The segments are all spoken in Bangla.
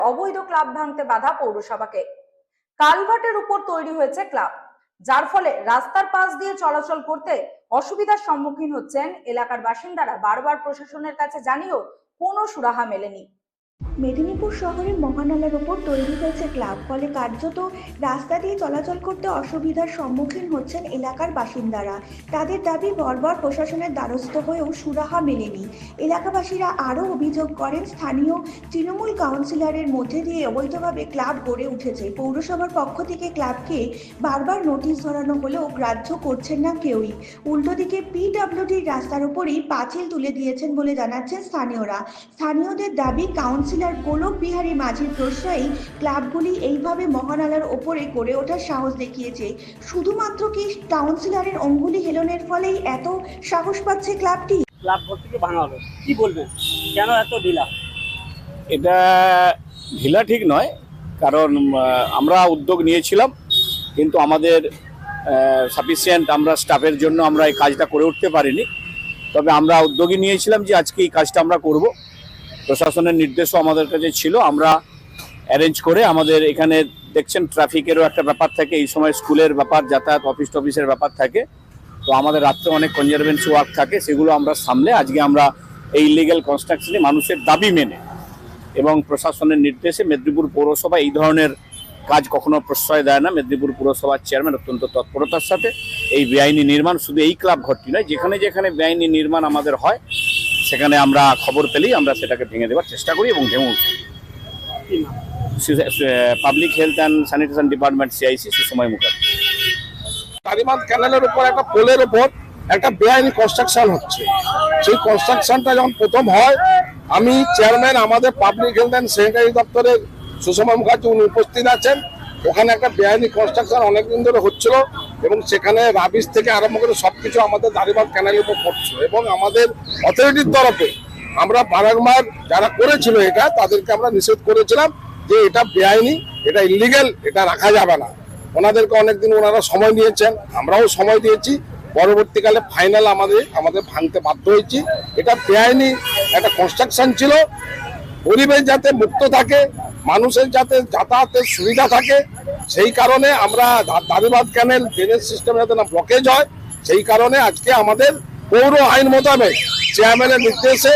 অবৈধ ক্লাব ভাঙতে বাধা পৌরসভাকে। কালভার্টের উপর তৈরি হয়েছে ক্লাব, যার ফলে রাস্তার পাশ দিয়ে চলাচল করতে অসুবিধার সম্মুখীন হচ্ছেন এলাকার বাসিন্দারা। বারবার প্রশাসনের কাছে জানিয়েও কোনো সুরাহা মেলেনি। মেদিনীপুর শহরের মহানালার ওপর তৈরি হয়েছে ক্লাব, ফলে কার্যত রাস্তা দিয়ে চলাচল করতে অসুবিধার সম্মুখীন হচ্ছেন এলাকার বাসিন্দারা। তাদের দাবি, বর্বর প্রশাসনের দ্বারস্থ হয়েও সুরাহা মেলেনি। এলাকাবাসীরা আরও অভিযোগ করেন, স্থানীয় তৃণমূল কাউন্সিলরের মধ্যে দিয়ে অবৈধভাবে ক্লাব গড়ে উঠেছে। পৌরসভার পক্ষ থেকে ক্লাবকে বারবার নোটিশ ধরানো হলেও গ্রাহ্য করছেন না কেউই। উল্টো দিকে পিডব্লিউডির রাস্তার ওপরেই পাঁচিল তুলে দিয়েছেন বলে জানাচ্ছেন স্থানীয়রা। স্থানীয়দের দাবি, কাউন্সিলর গোলক বিহারী মাঝির প্রশ্রয়ী ক্লাবগুলি এইভাবে মহানালার ওপরে গড়ে ওঠার সাহস দেখিয়েছে। শুধুমাত্র কি কাউন্সিলরের অঙ্গুলি হেলনের ফলেই এত সাহস পাচ্ছে ক্লাবটি? ক্লাব ঘর থেকে ভাঙা হলো, কি বলবেন, কেন এত ঢিলা? এটা ঢিলা ঠিক নয়, কারণ আমরা উদ্যোগ নিয়েছিলাম, কিন্তু আমাদের সাফিসিয়েন্ট আমরা স্টাফের জন্য আমরা এই কাজটা করে উঠতে পারিনি। তবে আমরা উদ্যোগী নিয়েছিলাম যে আজকে এই কাজটা আমরা করব। প্রশাসনের নির্দেশও আমাদের কাছে ছিল। আমরা অ্যারেঞ্জ করে, আমাদের এখানে দেখছেন ট্রাফিকেরও একটা ব্যাপার থাকে, এই সময় স্কুলের ব্যাপার, যাতায়াত অফিসের ব্যাপার থাকে, তো আমাদের রাত্রে অনেক কনজারভেন্সি ওয়ার্ক থাকে, সেগুলো আমরা সামলে আজকে আমরা এই ইলিগ্যাল কনস্ট্রাকশনে মানুষের দাবি মেনে এবং প্রশাসনের নির্দেশে মেদিনীপুর পৌরসভা এই ধরনের কাজ কখনো প্রশ্রয় দেয় না। মেদিনীপুর পৌরসভার চেয়ারম্যান অত্যন্ত তৎপরতার সাথে এই বেআইনি নির্মাণ, শুধু এই ক্লাব ঘরটি নয়, যেখানে যেখানে বেআইনি নির্মাণ আমাদের হয় সেখানে আমরা খবর পেলেই আমরা সেটাকে ভেঙে দেওয়ার চেষ্টা করি এবং ভেঙে উঠি। Public health and sanitation department, CIC, Susamay Mukherjee. তারিমাদ ক্যানেলের উপর একটা পোলের উপর একটা বেআইনি কনস্ট্রাকশন হচ্ছে। সেই কনস্ট্রাকশনটা যখন প্রথম হয়, আমি চেয়ারম্যান, আমাদের পাবলিক হেলথ অ্যান্ড স্যানিটারি দপ্তরের সুসময় মুখার্জি উনি উপস্থিত আছেন। ওখানে একটা বেআইনি কনস্ট্রাকশন অনেকদিন ধরে হচ্ছিল এবং সেখানে রাবিশ থেকে আরম্ভ করে সবকিছু আমাদের দারিমাদ ক্যানেলের উপর পড়ছিল এবং আমাদের অথরিটির তরফে আমরা বারংবার যারা করেছিল এটা, তাদেরকে আমরা নিষেধ করেছিলাম যে এটা বেআইনি, এটা ইলিগেল, এটা রাখা যাবে না। ওনাদেরকে অনেকদিন ওনারা সময় নিয়েছেন, আমরাও সময় দিয়েছি। পরবর্তীকালে ফাইনাল আমাদের ভাঙতে বাধ্য হয়েছি। এটা বেআইনি একটা কনস্ট্রাকশন ছিল। পরিবেশ যাতে মুক্ত থাকে, মানুষের যাতে যাতায়াতের সুবিধা থাকে, সেই কারণে আমরা দারিমাদ ক্যানেল ড্রেনেজ সিস্টেম যাতে না ব্লকেজ হয়, সেই কারণে আজকে আমাদের পৌর আইন মোতাবেক চেয়ারম্যানের নির্দেশে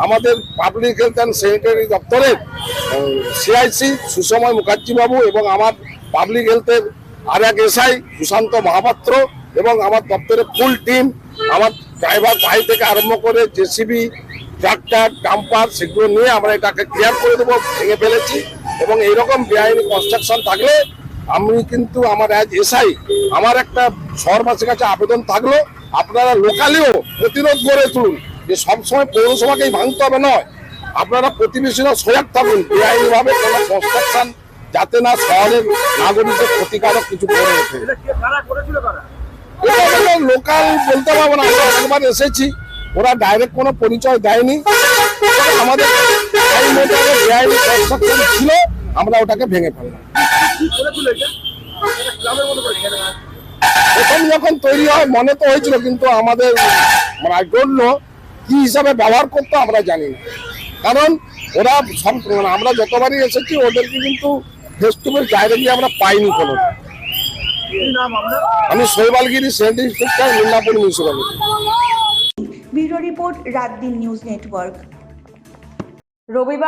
আমাদের পাবলিক হেলথ অ্যান্ড স্যানিটারি দপ্তরের CIC সুসময় মুখার্জি বাবু এবং আমার পাবলিক হেলথের আর এক SI সুশান্ত মহাপাত্র এবং আমার দপ্তরের ফুল টিম, আমার ড্রাইভার ভাই থেকে আরম্ভ করে JCB, ট্রাক্টর, ডাম্পার, সেগুলো নিয়ে আমরা এটাকে ক্লিয়ার করে দেবো, ভেঙে ফেলেছি। এবং এইরকম বেআইনি কনস্ট্রাকশন থাকলে আমি কিন্তু আমার SI আমার একটা শহরবাসীর কাছে আবেদন থাকলো, আপনারা লোকালিও প্রতিরোধ গড়ে তুলুন, যে সবসময় পৌরসভাকেই ভাঙতে হবে নয়, আপনারা প্রতিবেশীরা সজাগ থাকুন বেআইনি ভাবে কোনো কনস্ট্রাকশন যাতে না শহরের নাগরিকদের ক্ষতিকারক কিছু করে ওঠে। এটা লোকাল বলতে পারবো না, আমরা একবার এসেছি, ওরা ডাইরেক্ট কোনো পরিচয় দেয়নি। আমাদের বেআইনি কনস্ট্রাকশন ছিল, আমরা ওটাকে ভেঙে ফেললাম। প্রথম যখন তৈরি হয় মনে তো হয়েছিল, কিন্তু আমাদের জন্য কি হিসাবে ব্যবহার করতে আমরা জানি না। কারণ ওরা সব আমরা যতবারই এসেছি ওদেরকে কিন্তু ফেস টু ফেস ডাইরেক্টলি আমরা পাইনি কোনো। আমি শৈবালগিরি সেন্ট inspector, Midnapore municipality. Bureau report, রাত দিন নিউজ নেটওয়ার্ক। রবিবার